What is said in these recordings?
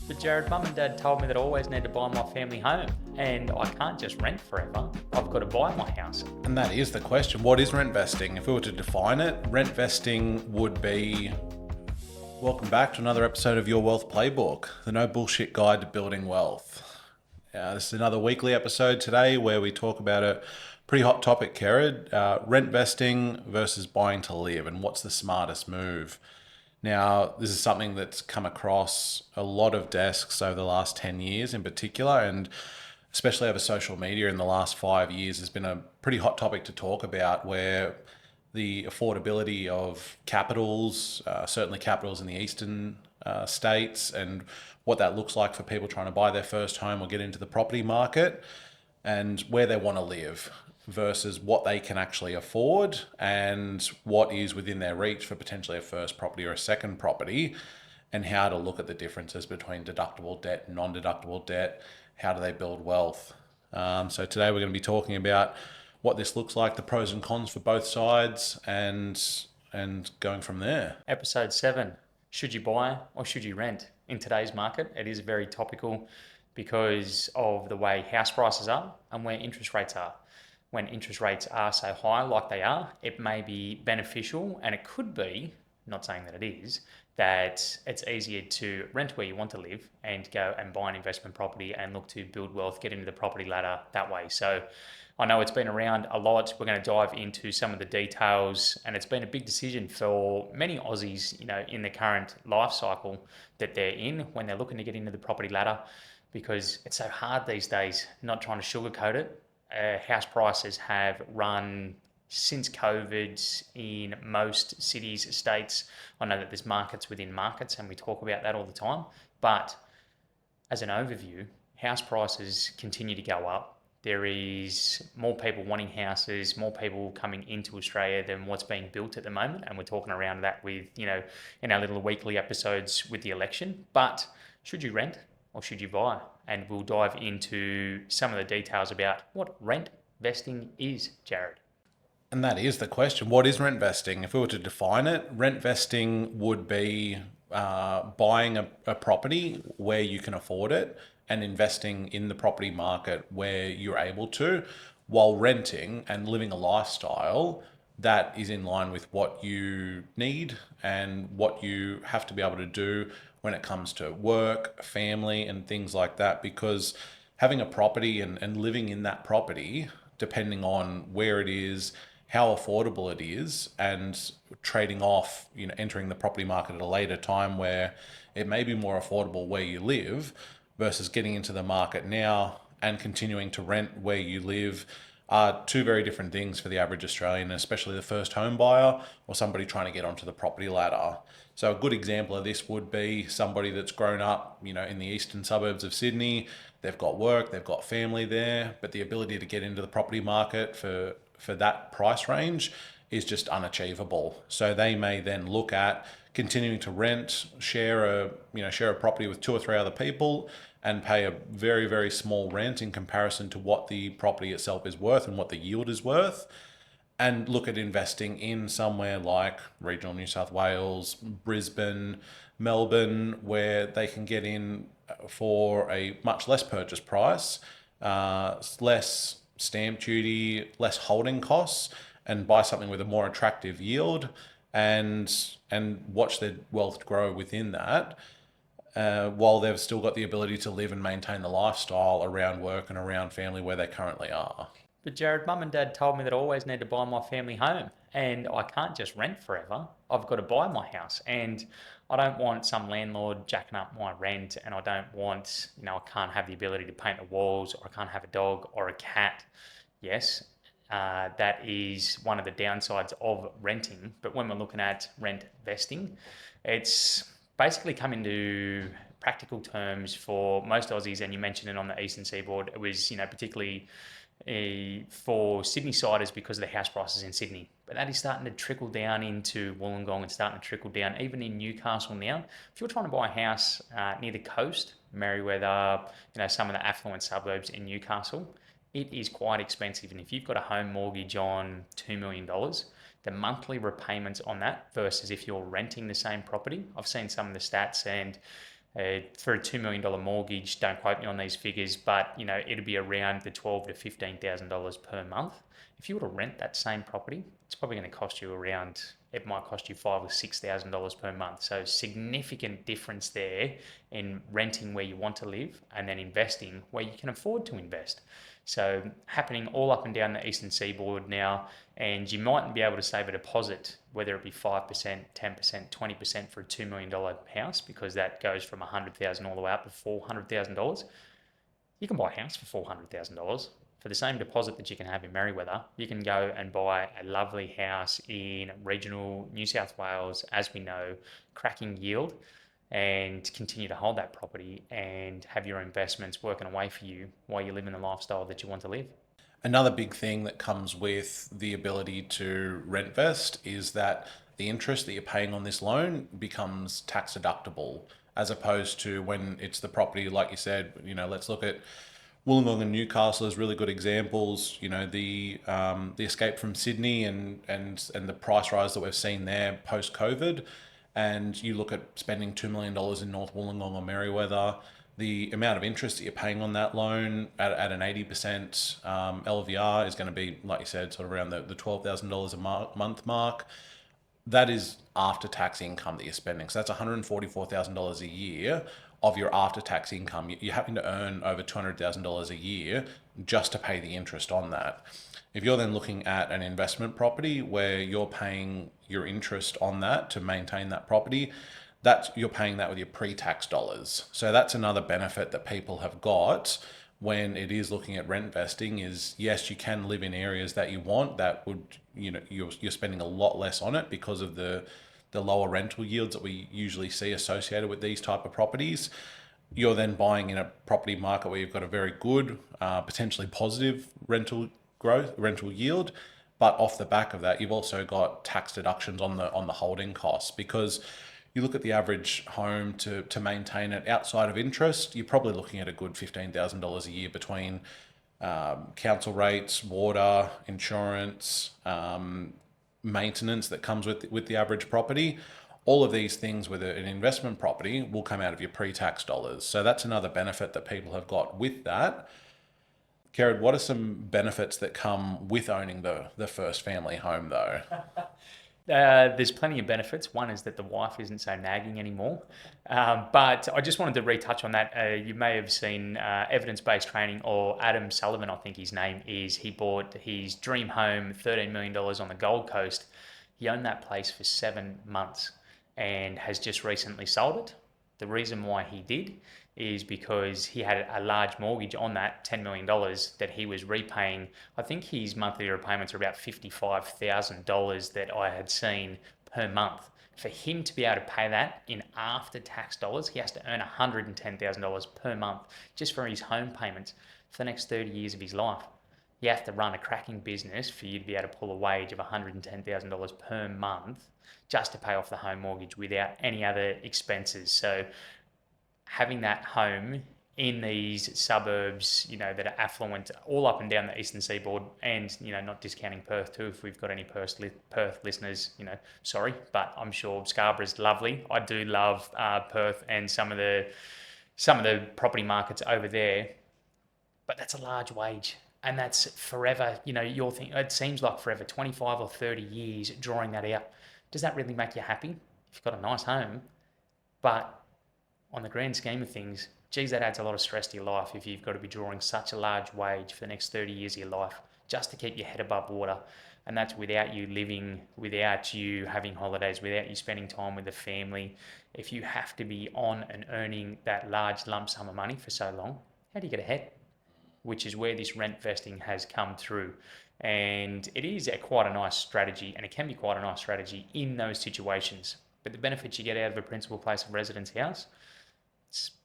But Jared, mum and dad told me that I always need to buy my family home, and I can't just rent forever. I've got to buy my house. And that is the question. What is rent vesting? If we were to define it, rent vesting would be welcome back to another episode of Your Wealth Playbook, the no bullshit guide to building wealth. This is another weekly episode today where we talk about a pretty hot topic, Kerrod, rent vesting versus buying to live, and what's the smartest move. Now, this is something that's come across a lot of desks over the last 10 years in particular, and especially over social media in the last 5 years has been a pretty hot topic to talk about, where the affordability of capitals, certainly capitals in the eastern states, and what that looks like for people trying to buy their first home or get into the property market, and where they want to live versus what they can actually afford and what is within their reach for potentially a first property or a second property, and how to look at the differences between deductible debt and non-deductible debt. How do they build wealth? So today we're going to be talking about what this looks like, the pros and cons for both sides, and going from there. Episode 7, should you buy or should you rent? In today's market, it is very topical because of the way house prices are and where interest rates are. When interest rates are so high like they are, it may be beneficial, and it could be, not saying that it is, that it's easier to rent where you want to live and go and buy an investment property and look to build wealth, get into the property ladder that way. So I know it's been around a lot. We're going to dive into some of the details, and it's been a big decision for many Aussies, in the current life cycle that they're in when they're looking to get into the property ladder, because it's so hard these days, not trying to sugarcoat it. House prices have run since COVID in most cities, states. I know that there's markets within markets, and we talk about that all the time. But as an overview, house prices continue to go up. There is more people wanting houses, more people coming into Australia than what's being built at the moment. And we're talking around that with, in our little weekly episodes with the election. But should you rent or should you buy? And we'll dive into some of the details about what rent vesting is, Jared. And that is the question. What is rent vesting? If we were to define it, rent vesting would be buying a property where you can afford it and investing in the property market where you're able to, while renting and living a lifestyle that is in line with what you need and what you have to be able to do when it comes to work, family, and things like that. Because having a property and living in that property, depending on where it is, how affordable it is, and trading off, entering the property market at a later time where it may be more affordable where you live versus getting into the market now and continuing to rent where you live, are two very different things for the average Australian, especially the first home buyer or somebody trying to get onto the property ladder. So a good example of this would be somebody that's grown up, in the eastern suburbs of Sydney. They've got work, they've got family there, but the ability to get into the property market for that price range is just unachievable. So they may then look at continuing to rent, share a property with 2 or 3 other people, and pay a very, very small rent in comparison to what the property itself is worth and what the yield is worth, and look at investing in somewhere like regional New South Wales, Brisbane, Melbourne, where they can get in for a much less purchase price, less stamp duty, less holding costs, and buy something with a more attractive yield, and watch their wealth grow within that, while they've still got the ability to live and maintain the lifestyle around work and around family where they currently are. But Jared, mum and dad told me that I always need to buy my family home, and I can't just rent forever. I've got to buy my house, and I don't want some landlord jacking up my rent, and I don't want, I can't have the ability to paint the walls, or I can't have a dog or a cat. Yes, that is one of the downsides of renting. But when we're looking at rent vesting, it's basically come into practical terms for most Aussies, and you mentioned it on the eastern seaboard. It was, particularly for Sydney siders because of the house prices in Sydney. But that is starting to trickle down into Wollongong and starting to trickle down even in Newcastle now. If you're trying to buy a house near the coast, Merewether, some of the affluent suburbs in Newcastle, it is quite expensive. And if you've got a home mortgage on $2 million, the monthly repayments on that versus if you're renting the same property, I've seen some of the stats, and For a $2 million mortgage, don't quote me on these figures, but it'd be around the $12,000 to $15,000 per month. If you were to rent that same property, it's probably going to cost you around, it might cost you $5,000 or $6,000 per month. So significant difference there in renting where you want to live and then investing where you can afford to invest. So happening all up and down the eastern seaboard now, and you mightn't be able to save a deposit, whether it be 5%, 10%, 20% for a $2 million house, because that goes from $100,000 all the way up to $400,000. You can buy a house for $400,000 for the same deposit that you can have in Merewether. You can go and buy a lovely house in regional New South Wales, as we know, cracking yield, and continue to hold that property and have your investments working away for you while you live in the lifestyle that you want to live. Another big thing that comes with the ability to rentvest is that the interest that you're paying on this loan becomes tax deductible, as opposed to when it's the property, like you said, let's look at Wollongong and Newcastle as really good examples. The escape from Sydney and the price rise that we've seen there post COVID, and you look at spending $2 million in North Wollongong or Merewether, the amount of interest that you're paying on that loan at an 80% LVR is going to be, like you said, sort of around the $12,000 a month mark. That is after tax income that you're spending. So that's $144,000 a year of your after tax income. You're having to earn over $200,000 a year just to pay the interest on that. If you're then looking at an investment property where you're paying your interest on that to maintain that property, you're paying that with your pre-tax dollars. So that's another benefit that people have got when it is looking at rent vesting is, yes, you can live in areas that you want that would, you're spending a lot less on it because of the lower rental yields that we usually see associated with these type of properties. You're then buying in a property market where you've got a very good, potentially positive rental yield. But off the back of that, you've also got tax deductions on the holding costs, because you look at the average home to maintain it outside of interest, you're probably looking at a good $15,000 a year between council rates, water, insurance, maintenance that comes with the average property. All of these things with an investment property will come out of your pre-tax dollars. So that's another benefit that people have got with that. Kerrod, what are some benefits that come with owning the first family home though? There's plenty of benefits. One is that the wife isn't so nagging anymore. But I just wanted to retouch on that. You may have seen evidence-based training, or Adam Sullivan, I think his name is. He bought his dream home, $13 million on the Gold Coast. He owned that place for 7 months and has just recently sold it. The reason why he did is because he had a large mortgage on that $10 million that he was repaying. I think his monthly repayments are about $55,000 that I had seen per month. For him to be able to pay that in after-tax dollars, he has to earn $110,000 per month just for his home payments for the next 30 years of his life. You have to run a cracking business for you to be able to pull a wage of $110,000 per month just to pay off the home mortgage without any other expenses. So having that home in these suburbs, that are affluent all up and down the eastern seaboard, and, not discounting Perth too, if we've got any Perth listeners, sorry, but I'm sure Scarborough's lovely. I do love Perth and some of the property markets over there, but that's a large wage. And that's forever, you're thinking, it seems like forever, 25 or 30 years drawing that out. Does that really make you happy? If you've got a nice home, but on the grand scheme of things, geez, that adds a lot of stress to your life if you've got to be drawing such a large wage for the next 30 years of your life just to keep your head above water. And that's without you living, without you having holidays, without you spending time with the family. If you have to be on and earning that large lump sum of money for so long, how do you get ahead? Which is where this rent vesting has come through. And it is quite a nice strategy, and it can be quite a nice strategy in those situations. But the benefits you get out of a principal place of residence house,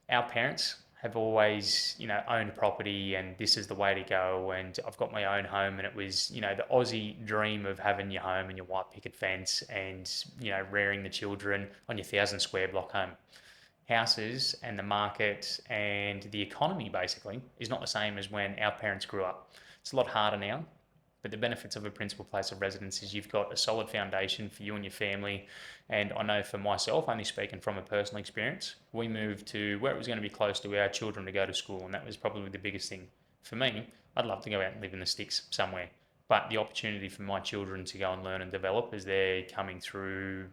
our parents have always, owned property, and this is the way to go. And I've got my own home, and it was, the Aussie dream of having your home and your white picket fence and, rearing the children on your 1,000 square block home. Houses and the market and the economy basically is not the same as when our parents grew up. It's a lot harder now But the benefits of a principal place of residence is you've got a solid foundation for you and your family. And I know for myself, only speaking from a personal experience, we moved to where it was going to be close to our children to go to school. And that was probably the biggest thing. For me, I'd love to go out and live in the sticks somewhere. But the opportunity for my children to go and learn and develop as they're coming through,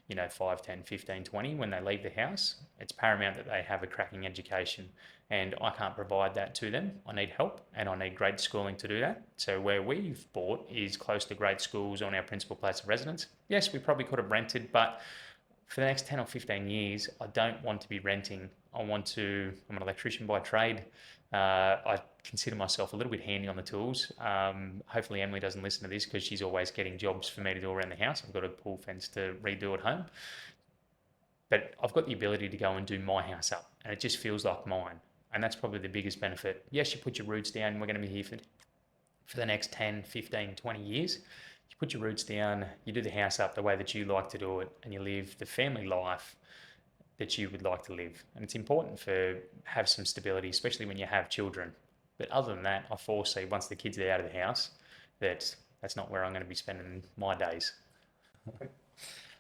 5, 10, 15, 20, when they leave the house, it's paramount that they have a cracking education. And I can't provide that to them. I need help and I need great schooling to do that. So where we've bought is close to great schools on our principal place of residence. Yes, we probably could have rented, but for the next 10 or 15 years, I don't want to be renting. I'm an electrician by trade. I consider myself a little bit handy on the tools. Hopefully Emily doesn't listen to this because she's always getting jobs for me to do around the house. I've got a pool fence to redo at home. But I've got the ability to go and do my house up and it just feels like mine. And that's probably the biggest benefit. Yes, you put your roots down. We're going to be here for the next 10, 15, 20 years. You put your roots down, you do the house up the way that you like to do it, and you live the family life that you would like to live. And it's important to have some stability, especially when you have children. But other than that, I foresee once the kids are out of the house, that's not where I'm going to be spending my days.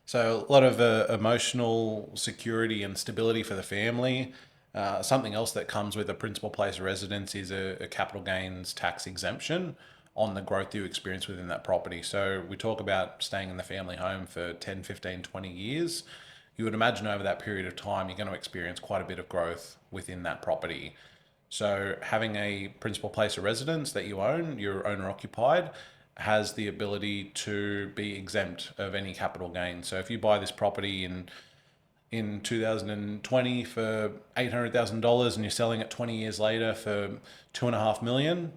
So a lot of emotional security and stability for the family. Something else that comes with a principal place of residence is a capital gains tax exemption on the growth you experience within that property. So we talk about staying in the family home for 10, 15, 20 years. You would imagine over that period of time, you're going to experience quite a bit of growth within that property. So having a principal place of residence that you own, you're owner occupied, has the ability to be exempt of any capital gain. So if you buy this property in 2020 for $800,000 and you're selling it 20 years later for $2.5 million,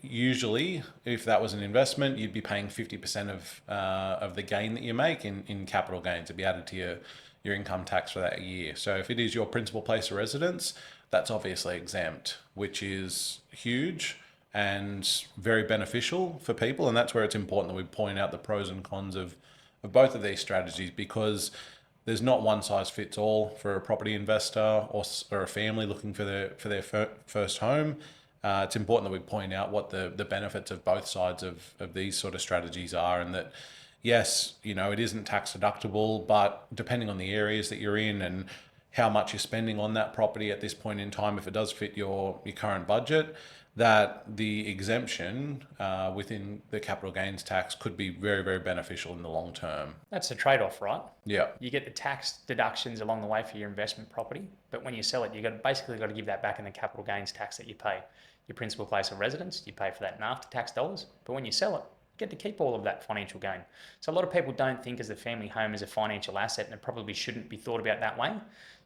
usually if that was an investment, you'd be paying 50% of the gain that you make in capital gains. It'd be added to your income tax for that year. So if it is your principal place of residence, that's obviously exempt, which is huge and very beneficial for people. And that's where it's important that we point out the pros and cons of both of these strategies, because there's not one size fits all for a property investor or a family looking for their first home. It's important that we point out what the benefits of both sides of these sort of strategies are, and that yes, it isn't tax deductible, but depending on the areas that you're in and how much you're spending on that property at this point in time, if it does fit your current budget, that the exemption within the capital gains tax could be very, very beneficial in the long term. That's the trade-off, right? Yeah. You get the tax deductions along the way for your investment property, but when you sell it, basically got to give that back in the capital gains tax that you pay. Your principal place of residence, you pay for that in after-tax dollars, but when you sell it, you get to keep all of that financial gain. So a lot of people don't think as the family home is a financial asset, and it probably shouldn't be thought about that way.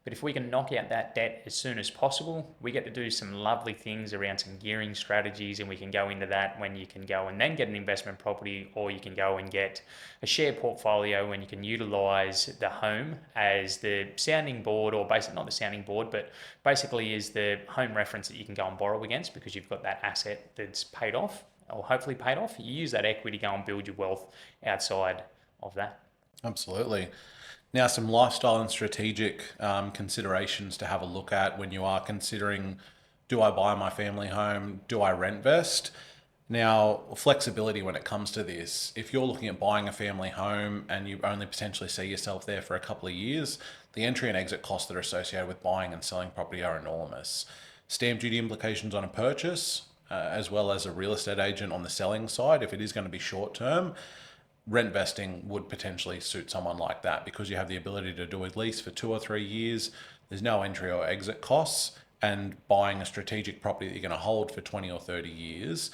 But if we can knock out that debt as soon as possible, we get to do some lovely things around some gearing strategies, and we can go into that when you can go and then get an investment property, or you can go and get a share portfolio when you can utilize the home as the sounding board, or basically not the sounding board, but basically is the home reference that you can go and borrow against because you've got that asset that's paid off or hopefully paid off. You use that equity to go and build your wealth outside of that. Absolutely. Now, some lifestyle and strategic considerations to have a look at when you are considering, do I buy my family home? Do I rentvest? Now, flexibility when it comes to this. If you're looking at buying a family home and you only potentially see yourself there for a couple of years, the entry and exit costs that are associated with buying and selling property are enormous. Stamp duty implications on a purchase, as well as a real estate agent on the selling side, if it is going to be short term. Rentvesting would potentially suit someone like that because you have the ability to do a lease for 2 or 3 years. There's no entry or exit costs, and buying a strategic property that you're going to hold for 20 or 30 years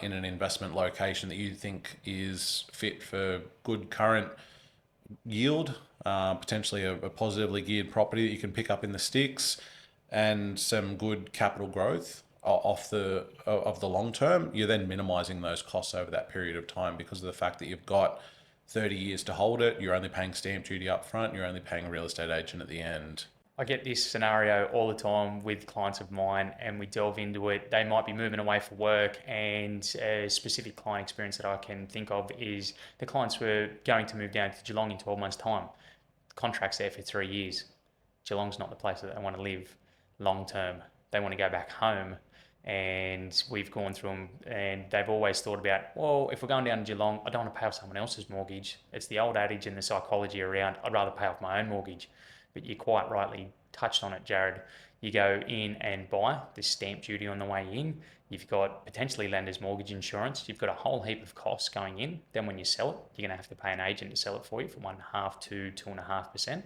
in an investment location that you think is fit for good current yield, potentially a positively geared property that you can pick up in the sticks, and some good capital growth of the long term, you're then minimizing those costs over that period of time because of the fact that you've got 30 years to hold it. You're only paying stamp duty up front. You're only paying a real estate agent at the end. I get this scenario all the time with clients of mine, and we delve into it. They might be moving away for work, and a specific client experience that I can think of is the clients were going to move down to Geelong in 12 months' time. The contract's there for 3 years. Geelong's not the place that they want to live long term. They want to go back home. and we've gone through them, and they've always thought about, well, if we're going down to Geelong, I don't want to pay off someone else's mortgage. It's the old adage and the psychology around, I'd rather pay off my own mortgage. But you quite rightly touched on it, Jared. You go in and buy, there's stamp duty on the way in. You've got potentially lender's mortgage insurance. You've got a whole heap of costs going in. Then when you sell it, you're going to have to pay an agent to sell it for you for 1.5 to 2.5%.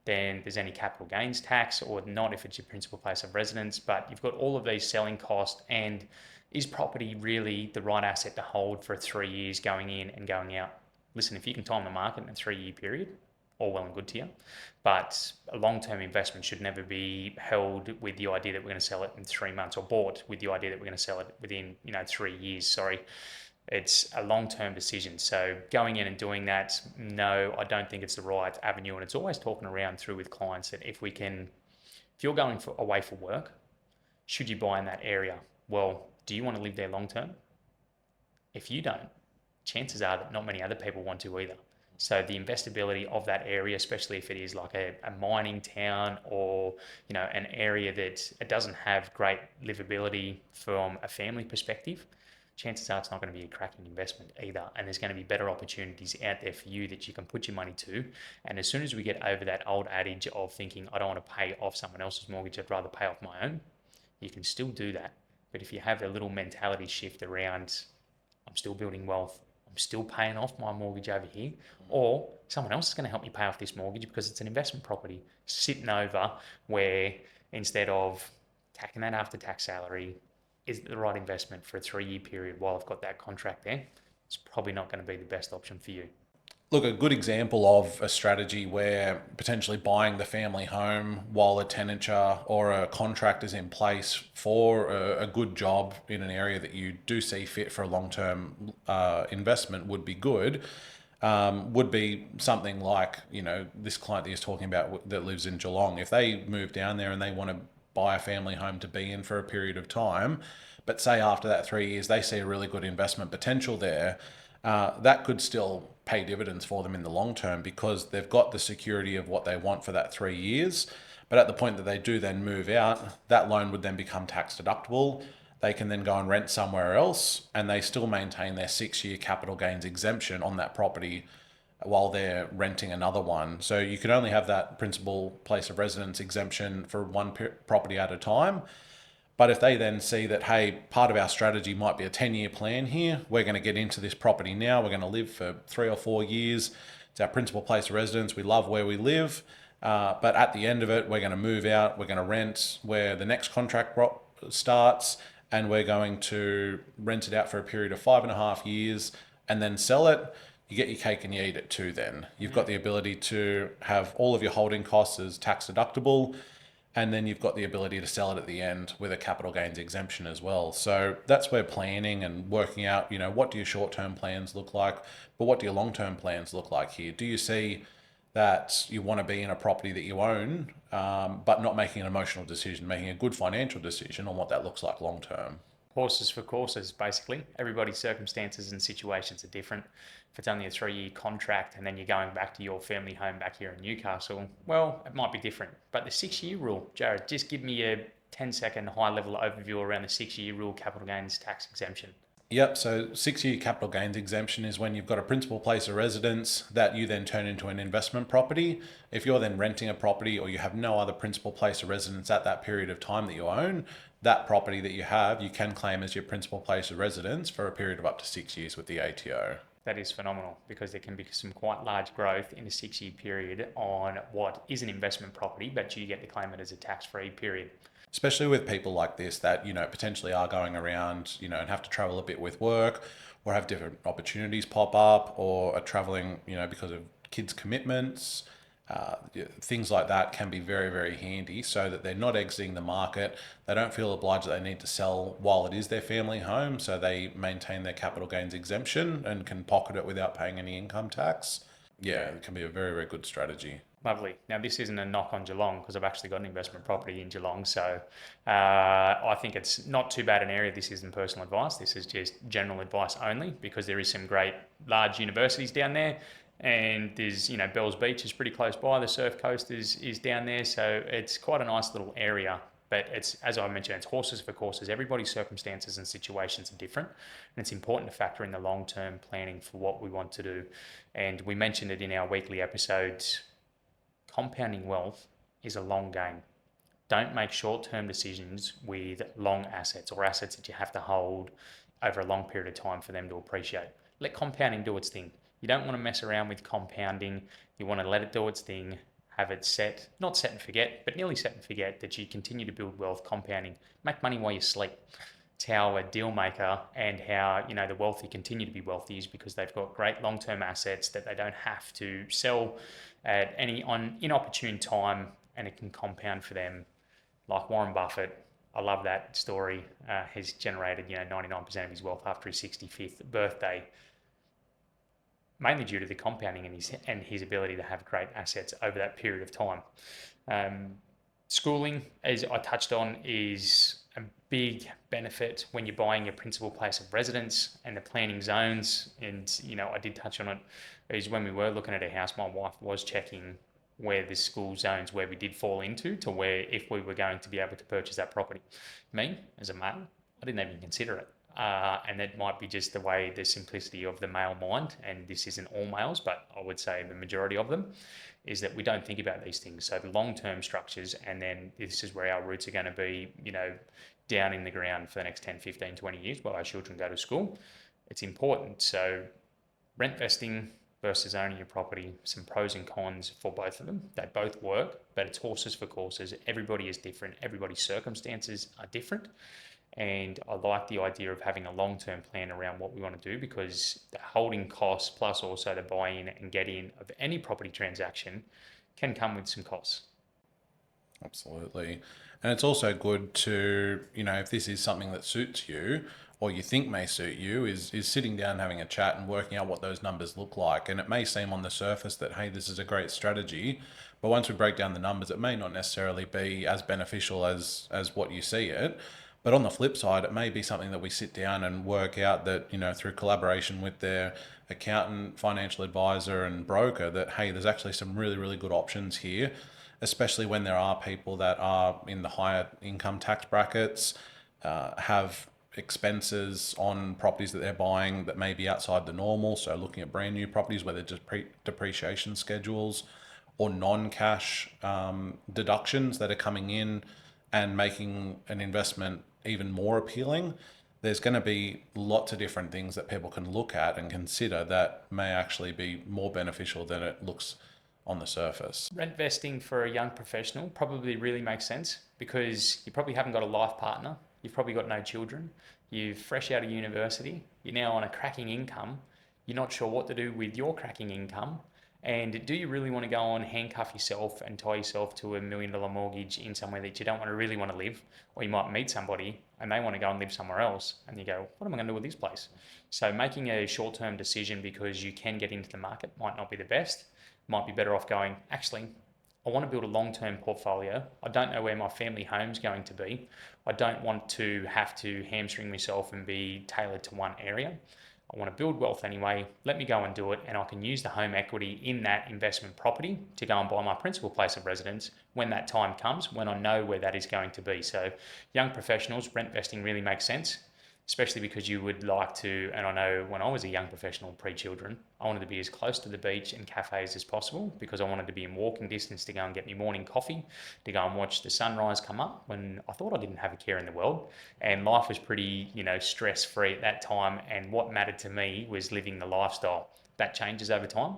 Then there's any capital gains tax, or not if it's your principal place of residence. But you've got all of these selling costs, and is property really the right asset to hold for 3 years going in and going out? Listen, if you can time the market in a 3 year period, all well and good to you. But a long-term investment should never be held with the idea that we're going to sell it in 3 months, or bought with the idea that we're going to sell it within 3 years. Sorry, it's a long-term decision. So going in and doing that, no, I don't think it's the right avenue. And it's always talking around through with clients that if you're going away for work, should you buy in that area? Well, do you want to live there long term? If you don't, chances are that not many other people want to either. So the investability of that area, especially if it is like a mining town, or an area that it doesn't have great livability from a family perspective, chances are it's not going to be a cracking investment either. And there's going to be better opportunities out there for you that you can put your money to. And as soon as we get over that old adage of thinking, I don't want to pay off someone else's mortgage, I'd rather pay off my own, you can still do that. But if you have a little mentality shift around, I'm still building wealth, I'm still paying off my mortgage over here, or someone else is going to help me pay off this mortgage because it's an investment property sitting over, where instead of tacking that after tax salary, is it the right investment for a 3 year period while I've got that contract there? It's probably not going to be the best option for you. Look, a good example of a strategy where potentially buying the family home while a tenanture or a contract is in place for a good job in an area that you do see fit for a long-term investment would be good. Would be something like, this client that he's talking about that lives in Geelong. If they move down there and they want to buy a family home to be in for a period of time, but say after that 3 years, they see a really good investment potential there, that could still pay dividends for them in the long term because they've got the security of what they want for that 3 years. But at the point that they do then move out, that loan would then become tax deductible. They can then go and rent somewhere else, and they still maintain their 6 year capital gains exemption on that property while they're renting another one. So you can only have that principal place of residence exemption for one property at a time. But if they then see that, hey, part of our strategy might be a 10-year plan here, we're going to get into this property now, we're going to live for 3 or 4 years, it's our principal place of residence, we love where we live, but at the end of it, we're going to move out, we're going to rent where the next contract starts, and we're going to rent it out for a period of 5.5 years and then sell it. You get your cake and you eat it too then. You've got the ability to have all of your holding costs as tax deductible, and then you've got the ability to sell it at the end with a capital gains exemption as well. So that's where planning and working out, what do your short-term plans look like, but what do your long-term plans look like here? Do you see that you want to be in a property that you own, but not making an emotional decision, making a good financial decision on what that looks like long-term? Horses for courses, basically. Everybody's circumstances and situations are different. If it's only a 3 year contract and then you're going back to your family home back here in Newcastle, well, it might be different. But the 6 year rule, Jared, just give me a 10-second high level overview around the 6 year rule capital gains tax exemption. Yep, so 6 year capital gains exemption is when you've got a principal place of residence that you then turn into an investment property. If you're then renting a property or you have no other principal place of residence at that period of time that you own, that property that you have, you can claim as your principal place of residence for a period of up to 6 years with the ATO. That is phenomenal because there can be some quite large growth in a 6 year period on what is an investment property, but you get to claim it as a tax-free period. Especially with people like this that, potentially are going around, and have to travel a bit with work or have different opportunities pop up or are traveling, because of kids' commitments. Things like that can be very, very handy so that they're not exiting the market. They don't feel obliged that they need to sell while it is their family home, so they maintain their capital gains exemption and can pocket it without paying any income tax. Yeah, it can be a very, very good strategy. Lovely. Now, this isn't a knock on Geelong because I've actually got an investment property in Geelong. So I think it's not too bad an area. This isn't personal advice. This is just general advice only because there is some great large universities down there. And there's, Bells Beach is pretty close by. The Surf Coast is down there. So it's quite a nice little area. But it's, as I mentioned, it's horses for courses. Everybody's circumstances and situations are different, and it's important to factor in the long-term planning for what we want to do. And we mentioned it in our weekly episodes. Compounding wealth is a long game. Don't make short-term decisions with long assets or assets that you have to hold over a long period of time for them to appreciate. Let compounding do its thing. You don't want to mess around with compounding. You want to let it do its thing, have it set, not set and forget, but nearly set and forget that you continue to build wealth compounding. Make money while you sleep. It's how a deal maker and how, the wealthy continue to be wealthy is because they've got great long-term assets that they don't have to sell at any inopportune time, and it can compound for them. Like Warren Buffett, I love that story. Has generated 99% of his wealth after his 65th birthday, mainly due to the compounding and his ability to have great assets over that period of time. Schooling, as I touched on, is a big benefit when you're buying your principal place of residence and the planning zones. And I did touch on it. Is when we were looking at a house, my wife was checking where the school zones where we did fall into to where if we were going to be able to purchase that property. Me, as a male, I didn't even consider it. And that might be just the way the simplicity of the male mind, and this isn't all males, but I would say the majority of them, is that we don't think about these things. So the long-term structures, and then this is where our roots are going to be, down in the ground for the next 10, 15, 20 years while our children go to school. It's important. So rent vesting versus owning your property, some pros and cons for both of them. They both work, but it's horses for courses. Everybody is different. Everybody's circumstances are different. And I like the idea of having a long-term plan around what we want to do, because the holding costs plus also the buy-in and get-in of any property transaction can come with some costs. Absolutely. And it's also good to, if this is something that suits you or you think may suit you, is sitting down, having a chat and working out what those numbers look like. And it may seem on the surface that, hey, this is a great strategy, but once we break down the numbers, it may not necessarily be as beneficial as what you see it. But on the flip side, it may be something that we sit down and work out that, through collaboration with their accountant, financial advisor and broker, that, hey, there's actually some really, really good options here, especially when there are people that are in the higher income tax brackets, have expenses on properties that they're buying that may be outside the normal. So looking at brand new properties where there's just depreciation schedules or non-cash deductions that are coming in and making an investment even more appealing. There's going to be lots of different things that people can look at and consider that may actually be more beneficial than it looks on the surface. Rent vesting for a young professional probably really makes sense because you probably haven't got a life partner. You've probably got no children. You're fresh out of university. You're now on a cracking income. You're not sure what to do with your cracking income. And do you really want to go and handcuff yourself and tie yourself to $1 million mortgage in somewhere that you don't really want to live? Or you might meet somebody and they want to go and live somewhere else. And you go, what am I going to do with this place? So making a short-term decision because you can get into the market might not be the best. Might be better off going, actually, I want to build a long-term portfolio. I don't know where my family home's going to be. I don't want to have to hamstring myself and be tailored to one area. I want to build wealth anyway. Let me go and do it, and I can use the home equity in that investment property to go and buy my principal place of residence when that time comes, when I know where that is going to be. So young professionals, rent vesting really makes sense, especially because you would like to, and I know when I was a young professional pre-children, I wanted to be as close to the beach and cafes as possible because I wanted to be in walking distance to go and get me morning coffee, to go and watch the sunrise come up when I thought I didn't have a care in the world. And life was pretty, stress-free at that time. And what mattered to me was living the lifestyle. That changes over time.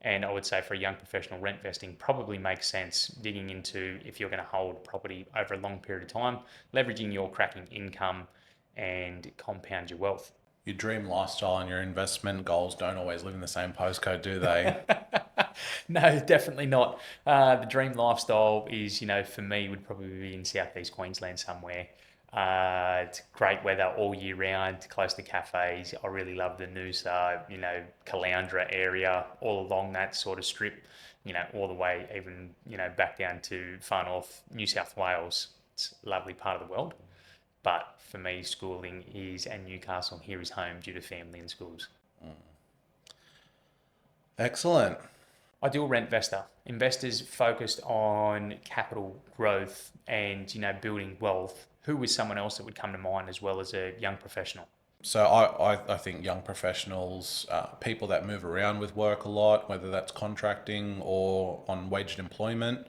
And I would say for a young professional, rent vesting probably makes sense digging into if you're going to hold property over a long period of time, leveraging your cracking income and compound your wealth. Your dream lifestyle and your investment goals don't always live in the same postcode, do they? No, definitely not. The dream lifestyle is, for me, would probably be in southeast Queensland somewhere. It's great weather all year round, close to cafes. I really love the Noosa, Caloundra area, all along that sort of strip, all the way even, back down to far north New South Wales. It's a lovely part of the world. But for me, schooling is, and Newcastle here is home due to family and schools. Excellent. Ideal rent investor. Investors focused on capital growth and building wealth. Who is someone else that would come to mind as well as a young professional? So I think young professionals, people that move around with work a lot, whether that's contracting or on waged employment,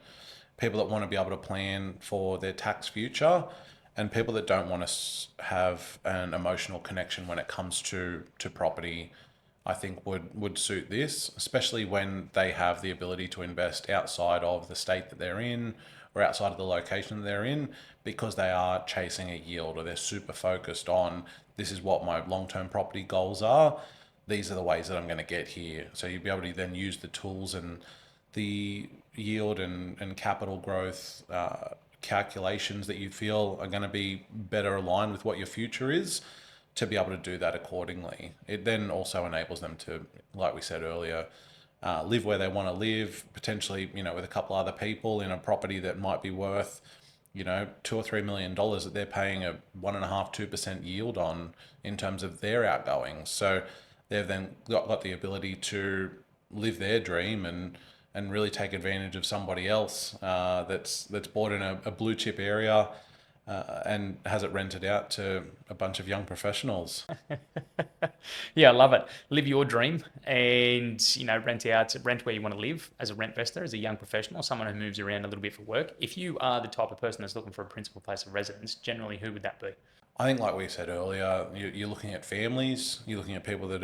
people that want to be able to plan for their tax future, and people that don't want to have an emotional connection when it comes to property, I think would suit this, especially when they have the ability to invest outside of the state that they're in or outside of the location that they're in, because they are chasing a yield or they're super focused on, this is what my long-term property goals are. These are the ways that I'm going to get here. So you'll be able to then use the tools and the yield and capital growth calculations that you feel are going to be better aligned with what your future is, to be able to do that accordingly. It then also enables them to, like we said earlier, live where they want to live, potentially, with a couple other people in a property that might be worth, $2 or $3 million that they're paying a 1.5–2% yield on in terms of their outgoings. So they've then got the ability to live their dream and really take advantage of somebody else that's bought in a blue chip area and has it rented out to a bunch of young professionals. Yeah, I love it. Live your dream and, rent where you want to live as a rent investor, as a young professional, someone who moves around a little bit for work. If you are the type of person that's looking for a principal place of residence, generally, who would that be? I think, like we said earlier, you're looking at families, you're looking at people that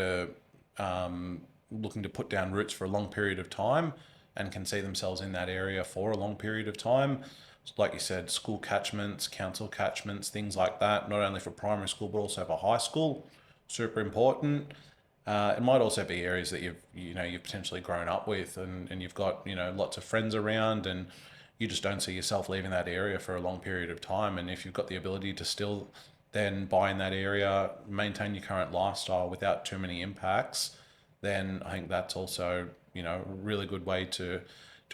are looking to put down roots for a long period of time and can see themselves in that area for a long period of time. Like you said, school catchments, council catchments, things like that, not only for primary school, but also for high school, super important. It might also be areas that you've potentially grown up with and you've got, lots of friends around, and you just don't see yourself leaving that area for a long period of time. And if you've got the ability to still then buy in that area, maintain your current lifestyle without too many impacts, then I think that's also, a really good way to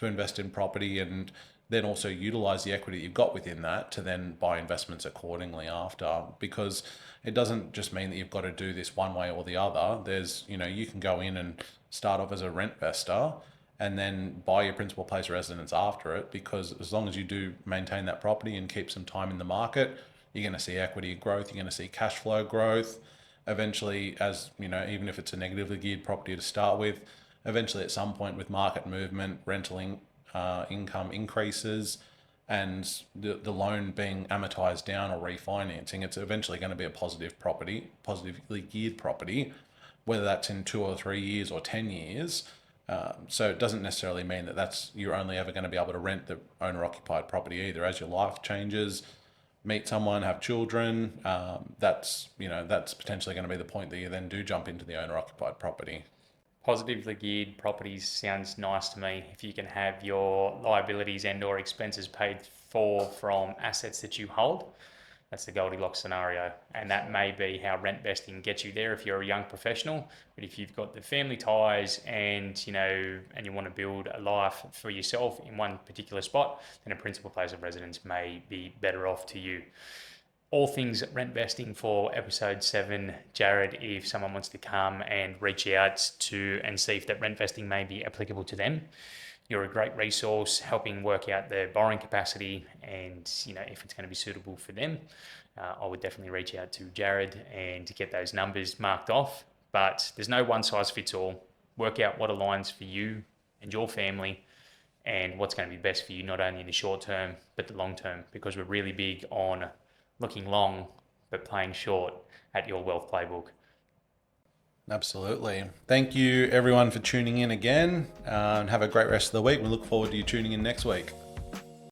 invest in property, and then also utilize the equity that you've got within that to then buy investments accordingly after. Because it doesn't just mean that you've got to do this one way or the other. There's, you can go in and start off as a rent investor and then buy your principal place of residence after it, because as long as you do maintain that property and keep some time in the market, you're going to see equity growth, you're going to see cash flow growth. Eventually, as even if it's a negatively geared property to start with, eventually at some point with market movement, income increases, and the loan being amortized down or refinancing, it's eventually going to be a positively geared property, whether that's in 2 or 3 years or 10 years. So it doesn't necessarily mean that you're only ever going to be able to rent the owner occupied property either. As your life changes, meet someone, have children, that's potentially going to be the point that you then do jump into the owner occupied property. Positively geared properties sounds nice to me. If you can have your liabilities and or expenses paid for from assets that you hold, that's the Goldilocks scenario. And that may be how rent vesting gets you there if you're a young professional. But if you've got the family ties and you want to build a life for yourself in one particular spot, then a principal place of residence may be better off to you. All things rent vesting for episode 7. Jared, if someone wants to come and reach out to and see if that rent vesting may be applicable to them, you're a great resource helping work out their borrowing capacity and if it's going to be suitable for them. I would definitely reach out to Jared and to get those numbers marked off. But there's no one size fits all. Work out what aligns for you and your family and what's going to be best for you, not only in the short term but the long term, because we're really big on looking long but playing short at Your Wealth Playbook. Absolutely. Thank you everyone for tuning in again, and have a great rest of the week. We look forward to you tuning in next week.